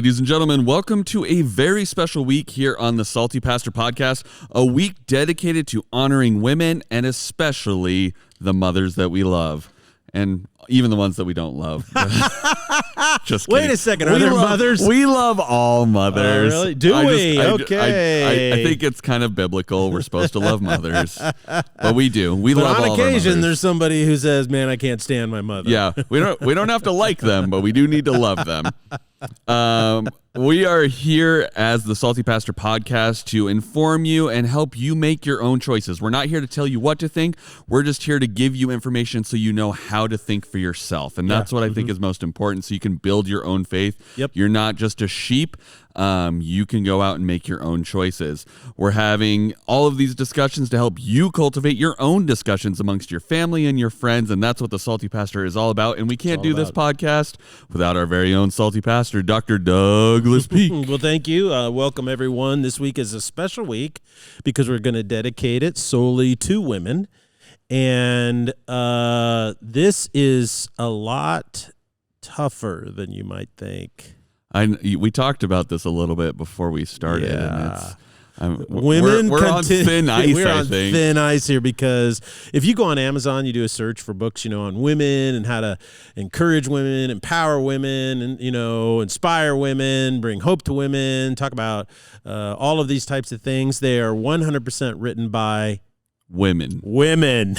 Ladies and gentlemen, welcome to a very special week here on the Salty Pastor Podcast, a week dedicated to honoring women and especially the mothers that we love. And even the ones that we don't love. Just kidding. Wait a second. Are there mothers? We love all mothers. Really? Do we? Okay. I think it's kind of biblical. We're supposed to love mothers. But we do. We love all of our mothers. On occasion, there's somebody who says, man, I can't stand my mother. Yeah. We don't have to like them, but we do need to love them. We are here as the Salty Pastor Podcast to inform you and help you make your own choices. We're not here to tell you what to think. We're just here to give you information so you know how to think for yourself. And that's what I think is most important, so you can build your own faith. Yep. You're not just a sheep. You can go out and make your own choices. We're having all of these discussions to help you cultivate your own discussions amongst your family and your friends, and that's what the Salty Pastor is all about. And we can't do this podcast without our very own Salty Pastor, Dr. Douglas Peak. Well, thank you. Welcome, everyone. This week is a special week because we're going to dedicate it solely to women. And this is a lot tougher than you might think. We talked about this a little bit before we started. Yeah. And we're on thin ice, we're on I think. thin ice here because if you go on Amazon, you do a search for books, on women and how to encourage women, empower women, and, inspire women, bring hope to women, talk about all of these types of things. They are 100% written by women.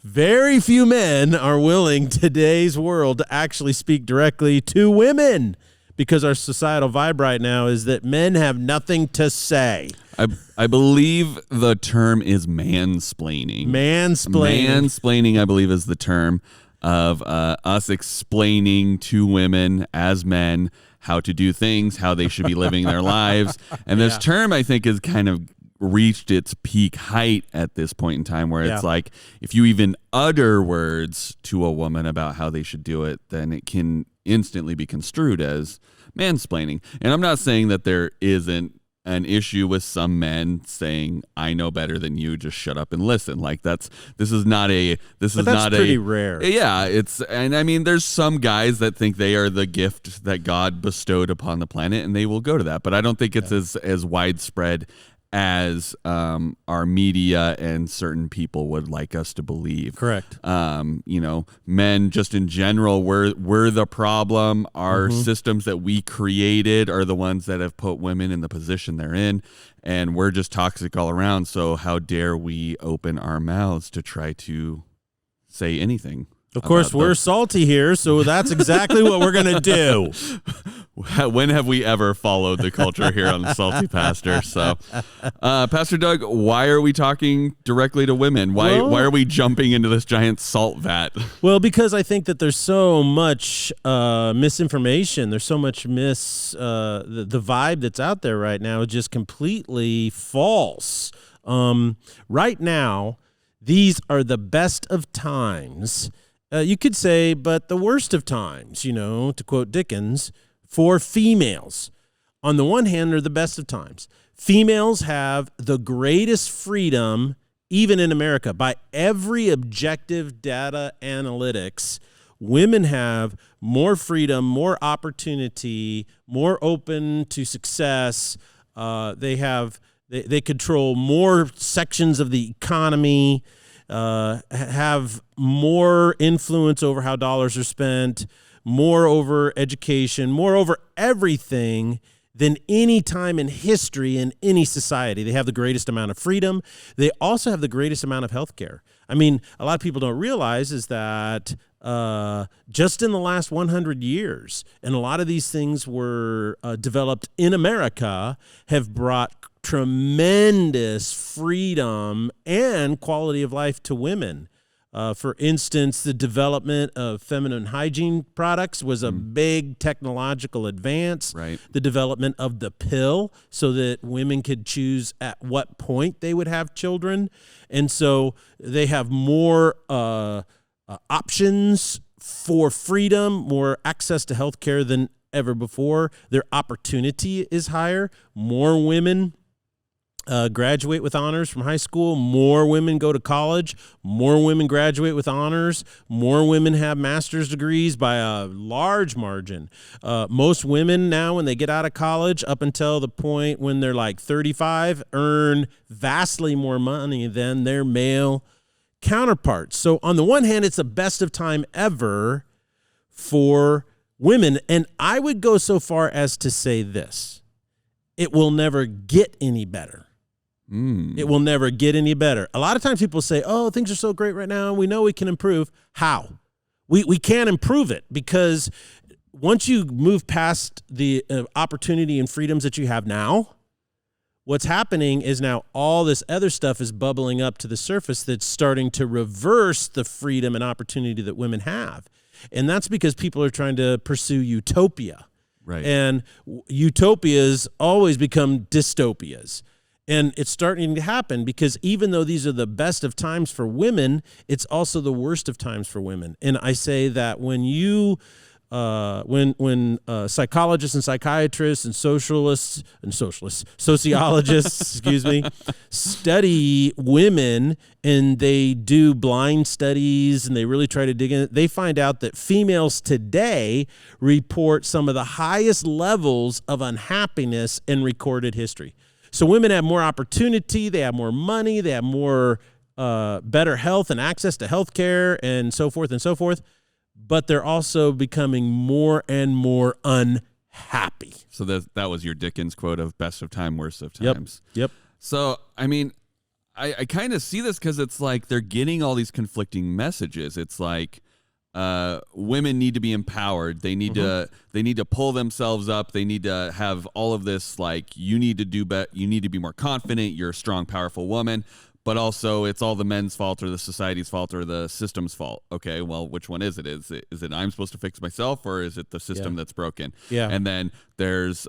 Very few men are willing today's world to actually speak directly to women. Because our societal vibe right now is that men have nothing to say. I believe the term is mansplaining. Mansplaining, I believe, is the term of us explaining to women as men how to do things, how they should be living their lives. And this term, I think, is kind of reached its peak height at this point in time, where it's like, if you even utter words to a woman about how they should do it, then it can instantly be construed as mansplaining. And I'm not saying that there isn't an issue with some men saying, I know better than you, just shut up and listen. Like that's pretty rare. Yeah, and I mean, there's some guys that think they are the gift that God bestowed upon the planet, and they will go to that. But I don't think it's as widespread as our media and certain people would like us to believe. Correct. Men just in general, we're the problem. Our systems that we created are the ones that have put women in the position they're in, and we're just toxic all around. So how dare we open our mouths to try to say anything? Of course, we're salty here, so that's exactly what we're going to do. When have we ever followed the culture here on the Salty Pastor? So, Pastor Doug, why are we talking directly to women? Why are we jumping into this giant salt vat? Well, because I think that there's so much misinformation. There's so much the vibe that's out there right now is just completely false. Right now, these are the best of times. You could say, but the worst of times, to quote Dickens, for females. On the one hand, they're the best of times. Females have the greatest freedom, even in America, by every objective data analytics. Women have more freedom, more opportunity, more open to success. They control more sections of the economy. Have more influence over how dollars are spent, more over education, more over everything than any time in history in any society. They have the greatest amount of freedom. They also have the greatest amount of health care. I mean, a lot of people don't realize is that just in the last 100 years, and a lot of these things were developed in America, have brought tremendous freedom and quality of life to women. For instance, the development of feminine hygiene products was a big technological advance. Right. The development of the pill so that women could choose at what point they would have children. And so they have more options for freedom, more access to health care than ever before. Their opportunity is higher. More women graduate with honors from high school. More women go to college. More women graduate with honors. More women have master's degrees by a large margin. Most women now, when they get out of college, up until the point when they're like 35, earn vastly more money than their male counterparts. So on the one hand, it's the best of time ever for women. And I would go so far as to say this: it will never get any better. It will never get any better. A lot of times people say, oh, things are so great right now, and we know we can improve. How? We can't improve it, because once you move past the opportunity and freedoms that you have now, what's happening is now all this other stuff is bubbling up to the surface that's starting to reverse the freedom and opportunity that women have. And that's because people are trying to pursue utopia. Right. And utopias always become dystopias. And it's starting to happen because even though these are the best of times for women, it's also the worst of times for women. And I say that when psychologists and psychiatrists and sociologists, excuse me, study women and they do blind studies and they really try to dig in, they find out that females today report some of the highest levels of unhappiness in recorded history. So women have more opportunity, they have more money, they have more better health and access to health care and so forth, but they're also becoming more and more unhappy. So that was your Dickens quote of best of time, worst of times. Yep. So, I mean, I kind of see this because it's like they're getting all these conflicting messages. It's like women need to be empowered. They need to pull themselves up. They need to have all of this, like, you need to do better. You need to be more confident. You're a strong, powerful woman. But also, it's all the men's fault or the society's fault or the system's fault. Okay, well, which one is it? Is it I'm supposed to fix myself, or is it the system that's broken? Yeah. And then there's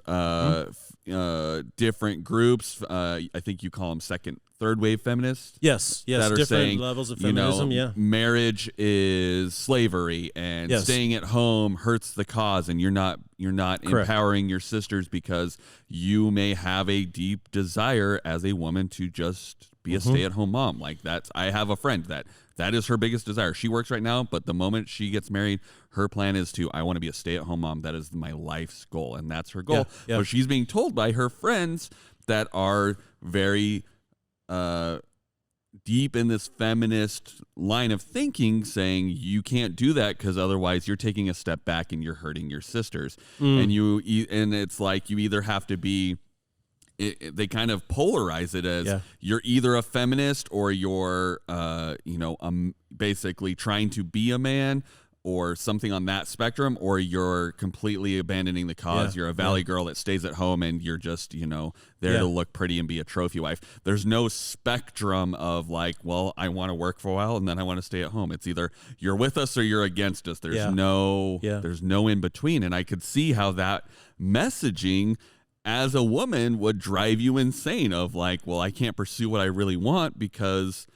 different groups. I think you call them third wave feminists. Yes, that are different saying, levels of feminism. Marriage is slavery, and staying at home hurts the cause, and you're not empowering your sisters because you may have a deep desire as a woman to just be a stay-at-home mom. Like I have a friend that is her biggest desire. She works right now, but the moment she gets married, her plan is I want to be a stay-at-home mom. That is my life's goal, and that's her goal. Yeah. But she's being told by her friends that are very deep in this feminist line of thinking, saying you can't do that because otherwise you're taking a step back and you're hurting your sisters. And it's like you either have to be. They kind of polarize it as you're either a feminist or you're, basically trying to be a man or something on that spectrum, or you're completely abandoning the cause. You're a valley girl that stays at home and you're just, there to look pretty and be a trophy wife. There's no spectrum of like, well, I want to work for a while and then I want to stay at home. It's either you're with us or you're against us. There's there's no in between. And I could see how that messaging as a woman would drive you insane of like, well, I can't pursue what I really want because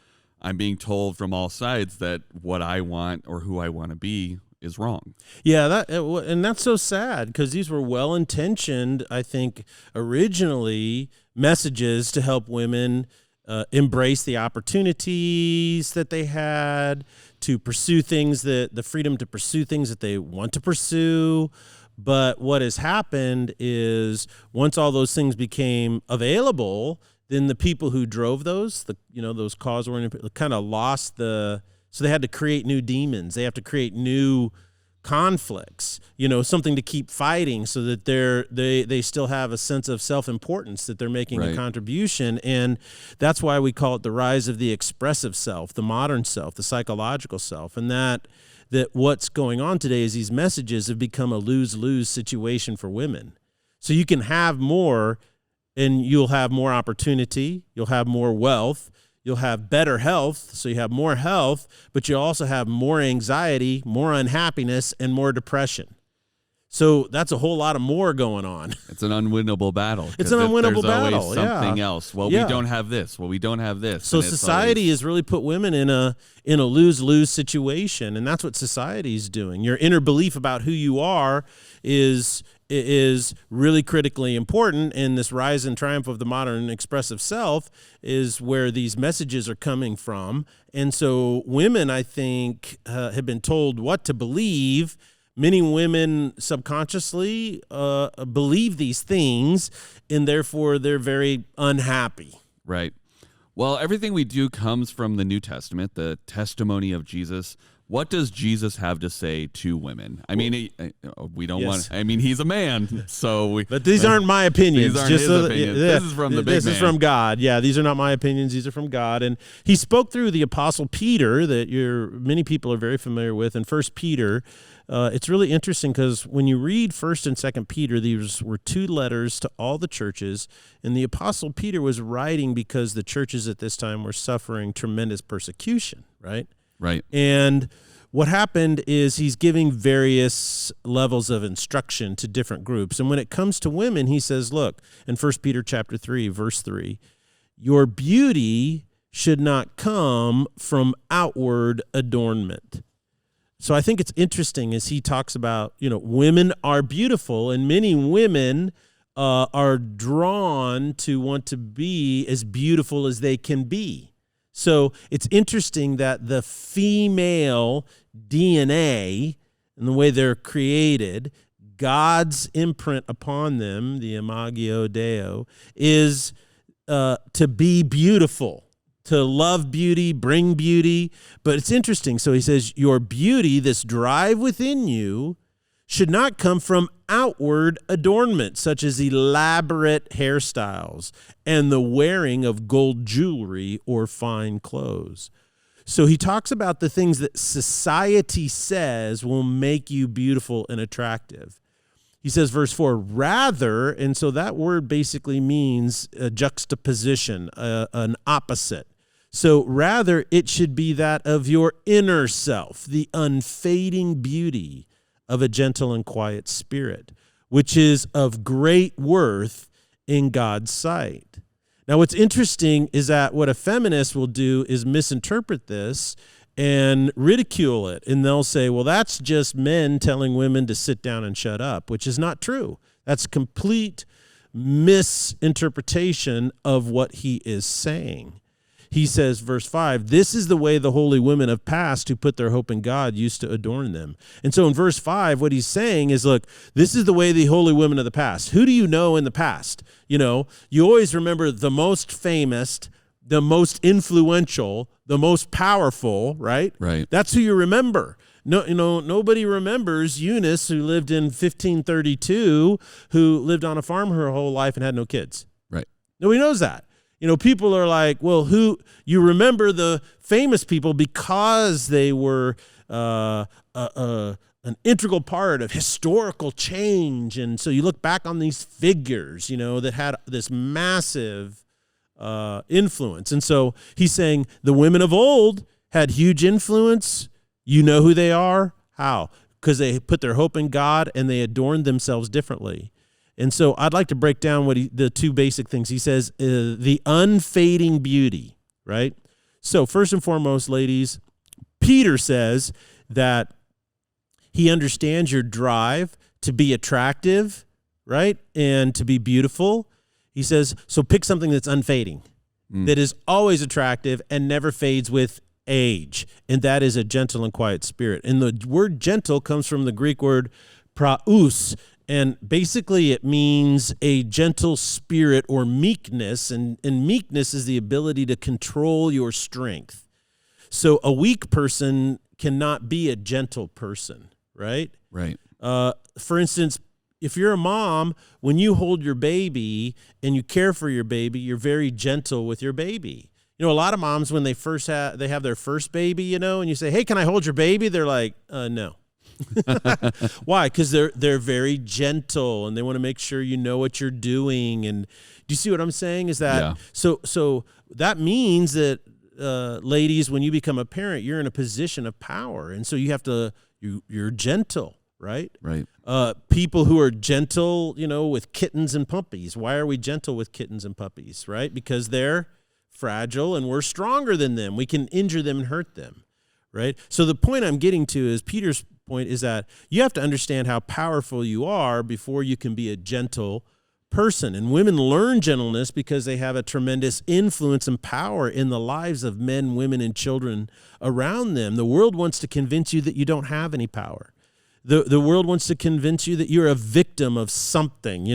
I'm being told from all sides that what I want or who I want to be is wrong. Yeah, and that's so sad because these were well-intentioned, I think, originally messages to help women embrace the opportunities that they had, to pursue things the freedom to pursue things that they want to pursue. But what has happened is once all those things became available, then the people who drove those cause-oriented, kind of lost so they had to create new demons. They have to create new conflicts, something to keep fighting so that they still have a sense of self-importance, that they're making a contribution. And that's why we call it the rise of the expressive self, the modern self, the psychological self. And that what's going on today is these messages have become a lose-lose situation for women. So you can have more and you'll have more opportunity, you'll have more wealth, you'll have better health, so you have more health, but you also have more anxiety, more unhappiness, and more depression. So that's a whole lot of more going on. It's an unwinnable battle. It's an unwinnable battle. There's always something else. Well, we don't have this. Well, we don't have this. So society has really put women in a lose-lose situation, and that's what society is doing. Your inner belief about who you are is is really critically important, and this rise and triumph of the modern expressive self is where these messages are coming from. And so women, I think, have been told what to believe. Many women subconsciously believe these things, and therefore they're very unhappy. Right. Well, everything we do comes from the New Testament, the testimony of Jesus. What does Jesus have to say to women? I mean, we don't want. I mean, he's a man, so. But these aren't my opinions. These aren't his opinions. This is from the big man. This is from God. Yeah, these are not my opinions. These are from God. And he spoke through the Apostle Peter, that many people are very familiar with. In 1 Peter, it's really interesting because when you read 1 and 2 Peter, these were two letters to all the churches, and the Apostle Peter was writing because the churches at this time were suffering tremendous persecution. Right. Right. And what happened is he's giving various levels of instruction to different groups. And when it comes to women, he says, look, in 1 Peter chapter 3, verse 3, your beauty should not come from outward adornment. So I think it's interesting as he talks about, women are beautiful, and many women are drawn to want to be as beautiful as they can be. So it's interesting that the female DNA and the way they're created, God's imprint upon them, the imago Dei, is to be beautiful, to love beauty, bring beauty. But it's interesting. So he says, your beauty, this drive within you, should not come from outward adornment, such as elaborate hairstyles and the wearing of gold jewelry or fine clothes. So he talks about the things that society says will make you beautiful and attractive. He says, verse 4, rather, and so that word basically means a juxtaposition, an opposite. So rather, it should be that of your inner self, the unfading beauty of a gentle and quiet spirit, which is of great worth in God's sight. Now, what's interesting is that what a feminist will do is misinterpret this and ridicule it. And they'll say, well, that's just men telling women to sit down and shut up, which is not true. That's complete misinterpretation of what he is saying. He says, verse 5, this is the way the holy women of past who put their hope in God used to adorn them. And so in verse 5, what he's saying is, look, this is the way the holy women of the past. Who do you know in the past? You always remember the most famous, the most influential, the most powerful, right? Right. That's who you remember. No, nobody remembers Eunice, who lived in 1532, who lived on a farm her whole life and had no kids. Right. Nobody knows that. People are like, well, you remember the famous people because they were an integral part of historical change. And so you look back on these figures, that had this massive influence. And so he's saying the women of old had huge influence. You know who they are? How? Because they put their hope in God and they adorned themselves differently. And so I'd like to break down the two basic things. He says the unfading beauty, right? So first and foremost, ladies, Peter says that he understands your drive to be attractive, right, and to be beautiful. He says, so pick something that's unfading, that is always attractive and never fades with age, and that is a gentle and quiet spirit. And the word gentle comes from the Greek word praus, and basically it means a gentle spirit or meekness, and meekness is the ability to control your strength. So a weak person cannot be a gentle person, right? Right. For instance, if you're a mom, when you hold your baby and you care for your baby, you're very gentle with your baby. A lot of moms, when they have their first baby, and you say, hey, can I hold your baby? They're like, no. Why? Because they're very gentle and they want to make sure you know what you're doing. And do you see what I'm saying? Is that so that means that ladies, when you become a parent, you're in a position of power, and so you're gentle, right? Right. People who are gentle, with kittens and puppies. Why are we gentle with kittens and puppies? Right? Because they're fragile and we're stronger than them. We can injure them and hurt them. Right? So the point I'm getting to is Peter's point is that you have to understand how powerful you are before you can be a gentle person. And women learn gentleness because they have a tremendous influence and power in the lives of men, women, and children around them. The world wants to convince you that you don't have any power. The world wants to convince you that you're a victim of something,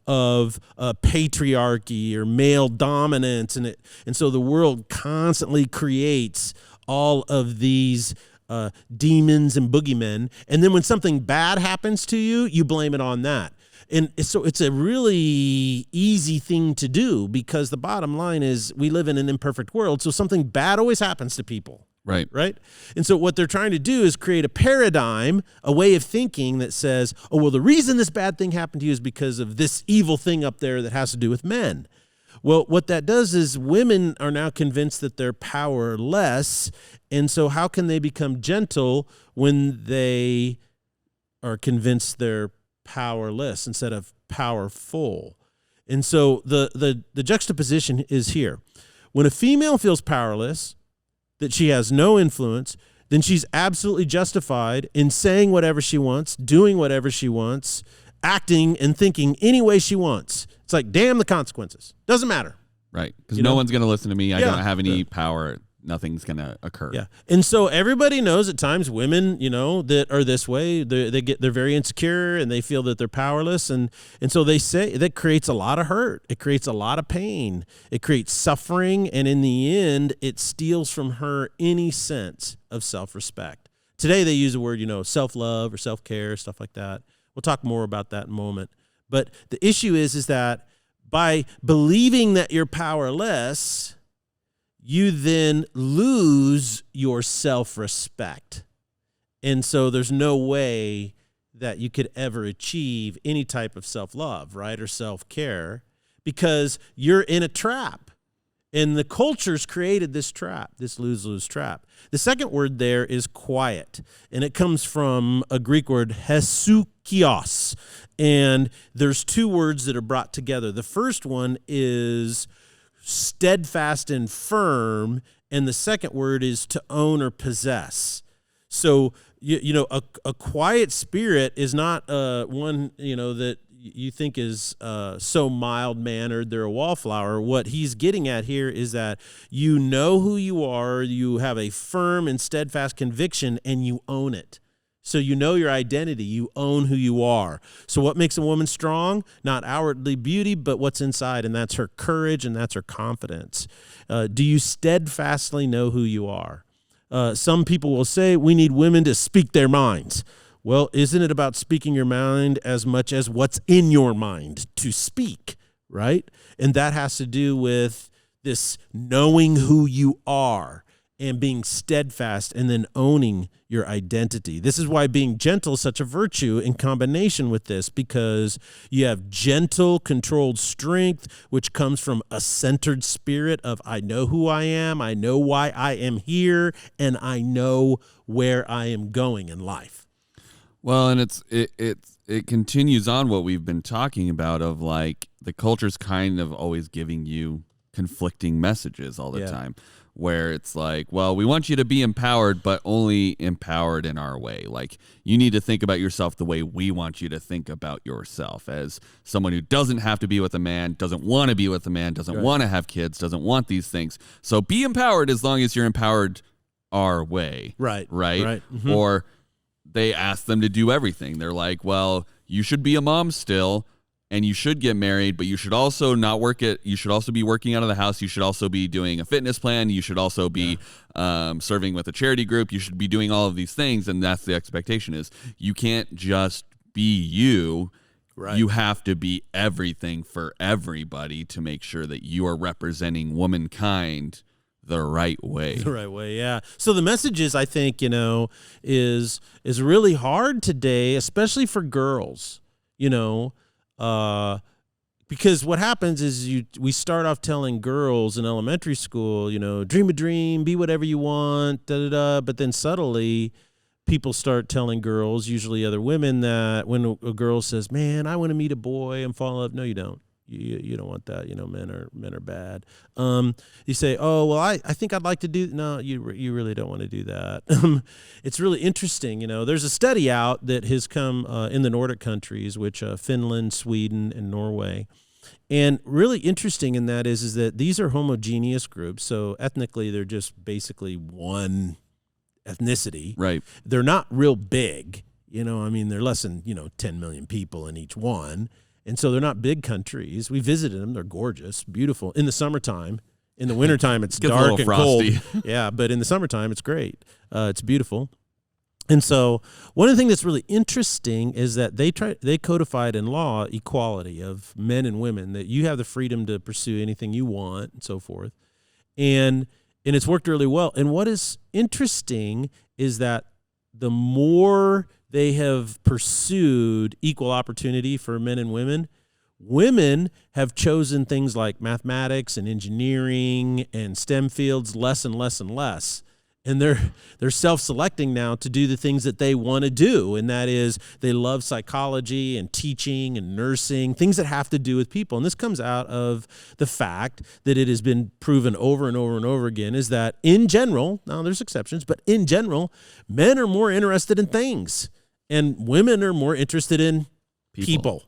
of patriarchy or male dominance. And so the world constantly creates all of these demons and boogeymen. And then when something bad happens to you, you blame it on that. And so it's a really easy thing to do because the bottom line is we live in an imperfect world. So something bad always happens to people. Right. And so what they're trying to do is create a paradigm, a way of thinking that says, oh, well, the reason this bad thing happened to you is because of this evil thing up there that has to do with men. Well, what that does is women are now convinced that they're powerless. And so how can they become gentle when they are convinced they're powerless instead of powerful? And so the juxtaposition is here. When a female feels powerless, that she has no influence, then she's absolutely justified in saying whatever she wants, doing whatever she wants, acting and thinking any way she wants. It's like, damn the consequences. Doesn't matter. Right. Because no one's going to listen to me. I don't have any power. Nothing's going to occur. Yeah. And so everybody knows at times women, that are this way, they're very insecure and they feel that they're powerless. And so they say that creates a lot of hurt. It creates a lot of pain. It creates suffering. And in the end, it steals from her any sense of self-respect. Today they use the word, self-love or self-care, stuff like that. We'll talk more about that in a moment. But the issue is that by believing that you're powerless, you then lose your self-respect. And so there's no way that you could ever achieve any type of self-love, right, or self-care, because you're in a trap. And the culture's created this trap, this lose-lose trap. The second word there is quiet, and it comes from a Greek word, hesukios. And there's two words that are brought together. The first one is steadfast and firm, and the second word is to own or possess. So a quiet spirit is not one that you think is so mild-mannered, they're a wallflower. What he's getting at here is that you know who you are, you have a firm and steadfast conviction, and you own it. So you know your identity, you own who you are. So what makes a woman strong? Not outwardly beauty, but what's inside, and that's her courage and that's her confidence. Do you steadfastly know who you are? Some people will say we need women to speak their minds. Well, isn't it about speaking your mind as much as what's in your mind to speak, right? And that has to do with this knowing who you are and being steadfast and then owning your identity. This is why being gentle is such a virtue in combination with this, because you have gentle, controlled strength, which comes from a centered spirit of I know who I am, I know why I am here, and I know where I am going in life. Well, and it continues on what we've been talking about of like the culture's kind of always giving you conflicting messages all the time, where it's like, well, we want you to be empowered, but only empowered in our way. Like, you need to think about yourself the way we want you to think about yourself, as someone who doesn't have to be with a man, doesn't want to be with a man, doesn't want to have kids, doesn't want these things. So be empowered as long as you're empowered our way. Right. Mm-hmm. Or they ask them to do everything. They're like, well, you should be a mom still, and you should get married, but you should also you should also be working out of the house. You should also be doing a fitness plan. You should also be serving with a charity group. You should be doing all of these things. And that's the expectation is you can't just be you. Right. You have to be everything for everybody to make sure that you are representing womankind the right way. The right way, yeah. So the message is, I think, is really hard today, especially for girls, because what happens is we start off telling girls in elementary school, dream a dream, be whatever you want, but then subtly people start telling girls, usually other women, that when a girl says, man, I want to meet a boy and fall in love, no, you don't. You don't want that. Men are bad. You say, oh, well, I think I'd like to do. No, you really don't want to do that. It's really interesting. There's a study out that has come in the Nordic countries, which Finland, Sweden, and Norway. And really interesting in that is that these are homogeneous groups. So ethnically, they're just basically one ethnicity. Right. They're not real big. They're less than, 10 million people in each one. And so they're not big countries. We visited them. They're gorgeous, beautiful. In the summertime. In the wintertime, it's dark and frosty. Cold. Yeah, but in the summertime, it's great. It's beautiful. And so one of the things that's really interesting is that they codified in law equality of men and women, that you have the freedom to pursue anything you want and so forth. And it's worked really well. And what is interesting is that the more they have pursued equal opportunity for men and women have chosen things like mathematics and engineering and STEM fields less and less and less. And they're self-selecting now to do the things that they want to do, and that is they love psychology and teaching and nursing, things that have to do with people. And this comes out of the fact that it has been proven over and over and over again is that in general, now there's exceptions, but in general, men are more interested in things, and women are more interested in people.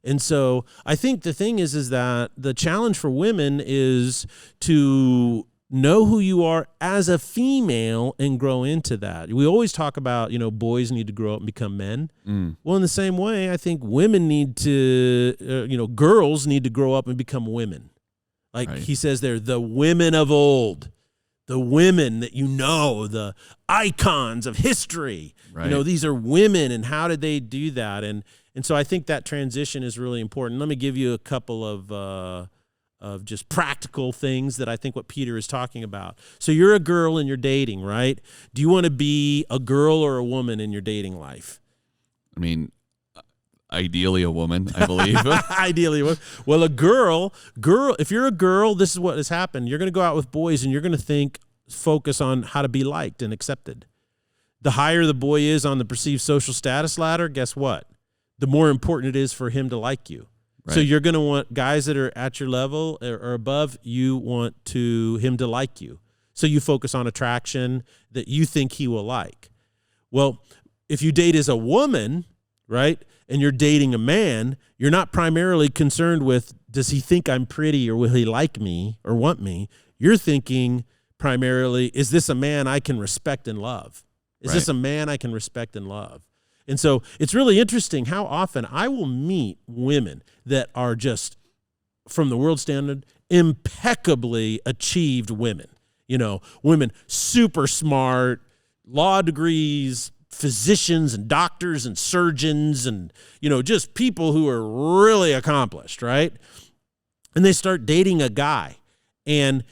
And so I think the thing is that the challenge for women is to know who you are as a female and grow into that. We always talk about, boys need to grow up and become men. Well, in the same way, I think women need to, girls need to grow up and become women. Like right. He says there, the women of old, the women that the icons of history. Right. These are women, and how did they do that? And so I think that transition is really important. Let me give you a couple of just practical things that I think what Peter is talking about. So you're a girl and you're dating, right? Do you want to be a girl or a woman in your dating life? I mean, ideally a woman, I believe. Ideally a woman. Well, a girl, if you're a girl, this is what has happened. You're going to go out with boys and you're going to focus on how to be liked and accepted. The higher the boy is on the perceived social status ladder, guess what? The more important it is for him to like you. Right. So you're going to want guys that are at your level or above, you want him to like you. So you focus on attraction that you think he will like. Well, if you date as a woman, right, and you're dating a man, you're not primarily concerned with, does he think I'm pretty or will he like me or want me? You're thinking primarily, is this a man I can respect and love? Is this a man I can respect and love? And so it's really interesting how often I will meet women that are just, from the world standard, impeccably achieved women. Women super smart, law degrees, physicians and doctors and surgeons and, just people who are really accomplished, right? And they start dating a guy, and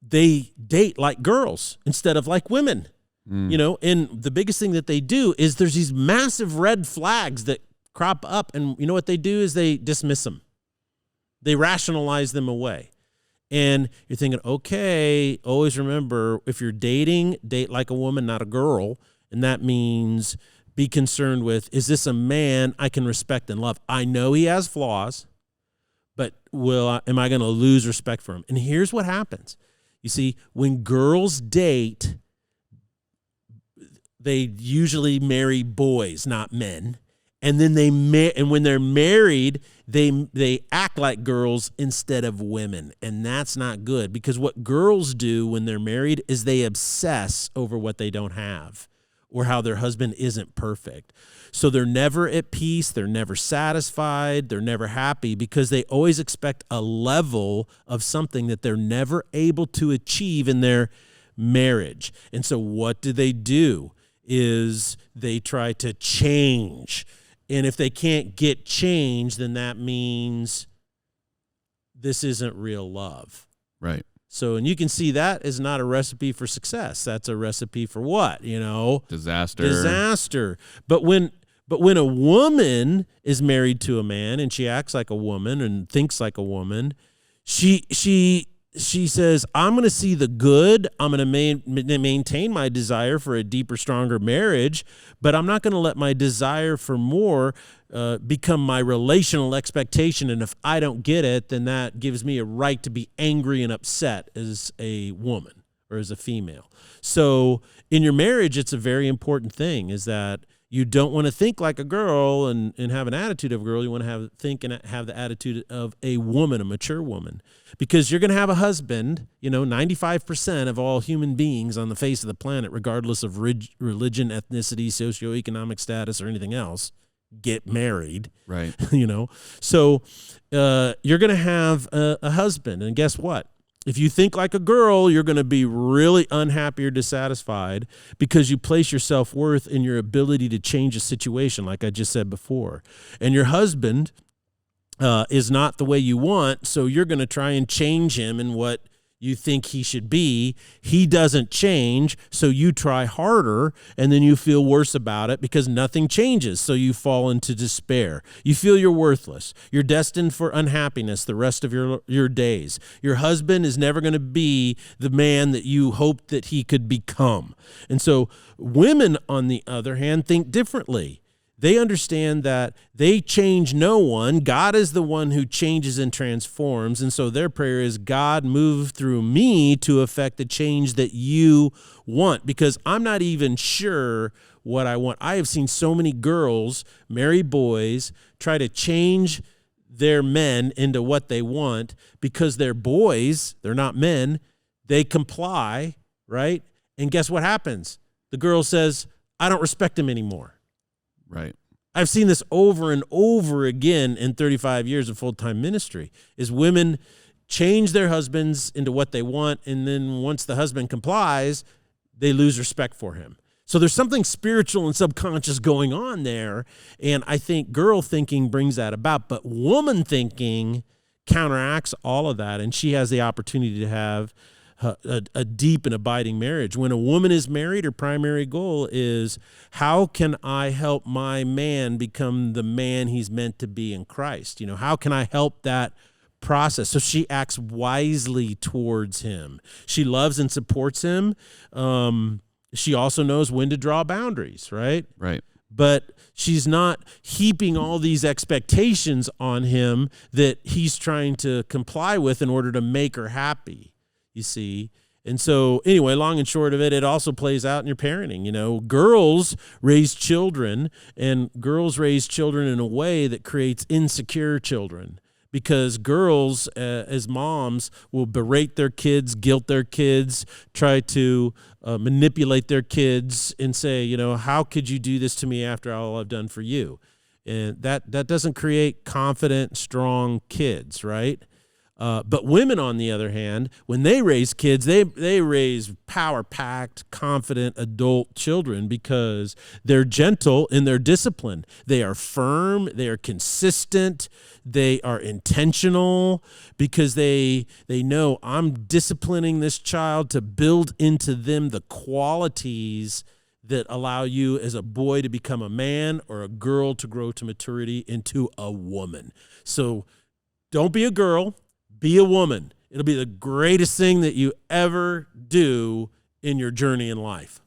they date like girls instead of like women. And the biggest thing that they do is there's these massive red flags that crop up, and you know what they do is they dismiss them. They rationalize them away. And you're thinking, okay, always remember, if you're dating, date like a woman, not a girl. And that means be concerned with, is this a man I can respect and love? I know he has flaws, but am I going to lose respect for him? And here's what happens. You see, when girls date, they usually marry boys, not men. And then and when they're married, they act like girls instead of women. And that's not good, because what girls do when they're married is they obsess over what they don't have or how their husband isn't perfect. So they're never at peace, they're never satisfied, they're never happy, because they always expect a level of something that they're never able to achieve in their marriage. And so what do? Is they try to change. And if they can't get change, then that means this isn't real love. Right. So, and you can see that is not a recipe for success. That's a recipe for what? Disaster. But when a woman is married to a man and she acts like a woman and thinks like a woman, she says, I'm going to see the good. I'm going to maintain my desire for a deeper, stronger marriage, but I'm not going to let my desire for more become my relational expectation. And if I don't get it, then that gives me a right to be angry and upset as a woman or as a female. So in your marriage, it's a very important thing is that you don't want to think like a girl and have an attitude of a girl. You want to think and have the attitude of a woman, a mature woman, because you're going to have a husband. 95% of all human beings on the face of the planet, regardless of religion, ethnicity, socioeconomic status, or anything else, get married. Right. So you're going to have a husband. And guess what? If you think like a girl, you're going to be really unhappy or dissatisfied because you place your self-worth in your ability to change a situation, like I just said before. And your husband is not the way you want, so you're going to try and change him in what you think he should be. He doesn't change, so you try harder, and then you feel worse about it because nothing changes, so you fall into despair. You feel you're worthless. You're destined for unhappiness the rest of your days. Your husband is never going to be the man that you hoped that he could become. And so women, on the other hand, think differently. They understand that they change no one. God is the one who changes and transforms. And so their prayer is, God, move through me to affect the change that you want, because I'm not even sure what I want. I have seen so many girls marry boys, try to change their men into what they want because they're boys, they're not men. They comply, right? And guess what happens? The girl says, I don't respect him anymore. Right. I've seen this over and over again in 35 years of full-time ministry, is women change their husbands into what they want, and then once the husband complies, they lose respect for him. So there's something spiritual and subconscious going on there, and I think girl thinking brings that about, but woman thinking counteracts all of that, and she has the opportunity to have a deep and abiding marriage. When a woman is married, her primary goal is, how can I help my man become the man he's meant to be in Christ? How can I help that process? So she acts wisely towards him. She loves and supports him. She also knows when to draw boundaries, right? Right. But she's not heaping all these expectations on him that he's trying to comply with in order to make her happy. You see? And so anyway, long and short of it, it also plays out in your parenting. Girls raise children, and girls raise children in a way that creates insecure children, because girls as moms will berate their kids, guilt their kids, try to manipulate their kids and say, how could you do this to me after all I've done for you? And that doesn't create confident, strong kids, right? But women, on the other hand, when they raise kids, they raise power-packed, confident adult children because they're gentle in their discipline. They are firm. They are consistent. They are intentional because they know, I'm disciplining this child to build into them the qualities that allow you as a boy to become a man, or a girl to grow to maturity into a woman. So don't be a girl. Be a woman. It'll be the greatest thing that you ever do in your journey in life.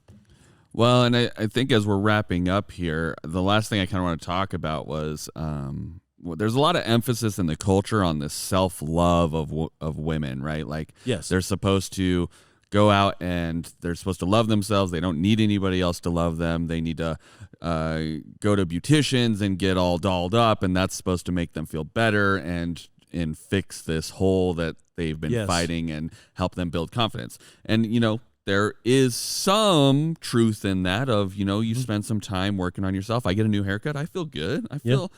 Well, and I think as we're wrapping up here, the last thing I kind of want to talk about was there's a lot of emphasis in the culture on this self-love of women, right? Like, yes, they're supposed to go out and they're supposed to love themselves. They don't need anybody else to love them. They need to go to beauticians and get all dolled up, and that's supposed to make them feel better and fix this hole that they've been fighting and help them build confidence. And, there is some truth in that of, you spend some time working on yourself. I get a new haircut. I feel good. I feel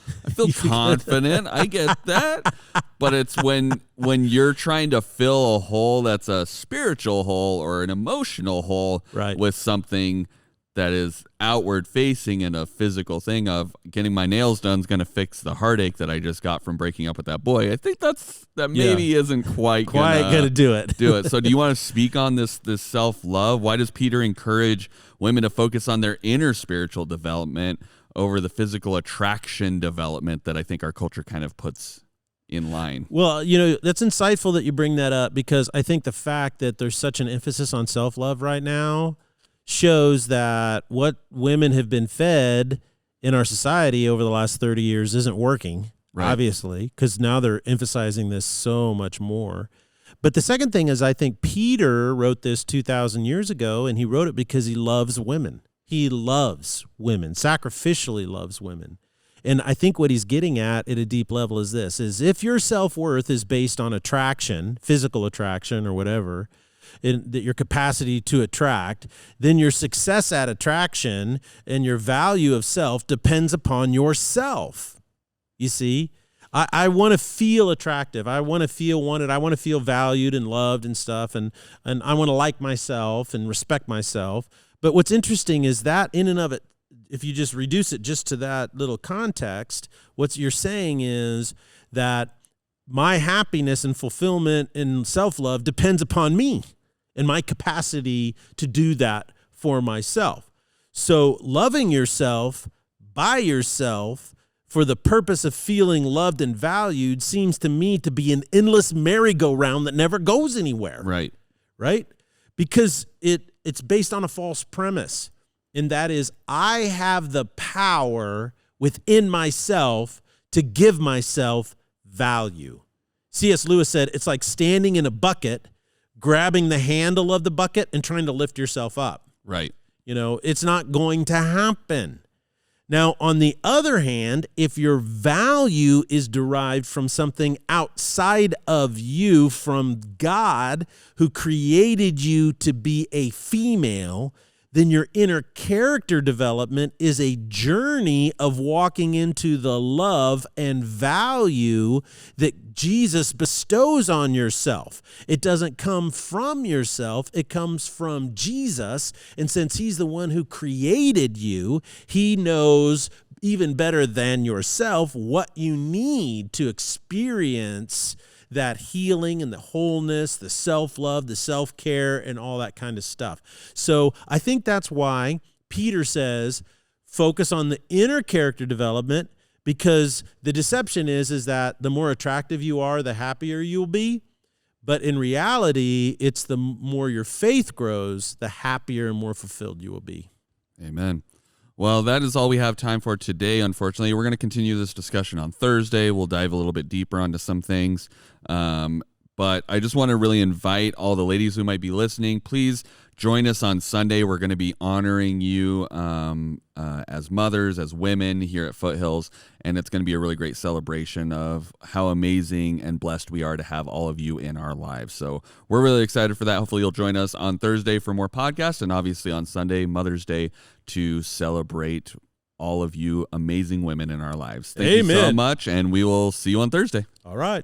confident. I get that. But it's when you're trying to fill a hole that's a spiritual hole or an emotional hole, right, with something that is outward facing and a physical thing of getting my nails done is going to fix the heartache that I just got from breaking up with that boy. I think that maybe isn't quite going to do it. So do you want to speak on this self-love? Why does Peter encourage women to focus on their inner spiritual development over the physical attraction development that I think our culture kind of puts in line? Well, that's insightful that you bring that up, because I think the fact that there's such an emphasis on self-love right now shows that what women have been fed in our society over the last 30 years isn't working, Right. obviously, because now they're emphasizing this so much more. But the second thing is I think Peter wrote this 2,000 years ago, and he wrote it because he loves women. He loves women, sacrificially loves women. And I think what he's getting at a deep level is this, is if your self-worth is based on attraction, physical attraction or whatever, that your capacity to attract, then your success at attraction and your value of self depends upon yourself. You see, I want to feel attractive. I want to feel wanted. I want to feel valued and loved and stuff. And I want to like myself and respect myself. But what's interesting is that in and of it, if you just reduce it just to that little context, what you're saying is that my happiness and fulfillment and self-love depends upon me and my capacity to do that for myself. So loving yourself by yourself for the purpose of feeling loved and valued seems to me to be an endless merry-go-round that never goes anywhere. Right. Right? Because it's based on a false premise, and that is I have the power within myself to give myself value. C.S. Lewis said it's like standing in a bucket, grabbing the handle of the bucket and trying to lift yourself up. Right. You know, it's not going to happen. Now, on the other hand, if your value is derived from something outside of you, from God, who created you to be a female, then your inner character development is a journey of walking into the love and value that Jesus bestows on yourself. It doesn't come from yourself, it comes from Jesus. And since he's the one who created you, he knows even better than yourself what you need to experience that healing and the wholeness, the self-love, the self-care, and all that kind of stuff. So I think that's why Peter says, focus on the inner character development, because the deception is that the more attractive you are, the happier you'll be. But in reality, it's the more your faith grows, the happier and more fulfilled you will be. Amen. Well, that is all we have time for today, unfortunately. We're going to continue this discussion on Thursday. We'll dive a little bit deeper onto some things. But I just want to really invite all the ladies who might be listening, please join us on Sunday. We're going to be honoring you as mothers, as women here at Foothills, and it's going to be a really great celebration of how amazing and blessed we are to have all of you in our lives. So we're really excited for that. Hopefully you'll join us on Thursday for more podcasts, and obviously on Sunday, Mother's Day, to celebrate all of you amazing women in our lives. Thank you so much, and we will see you on Thursday. All right.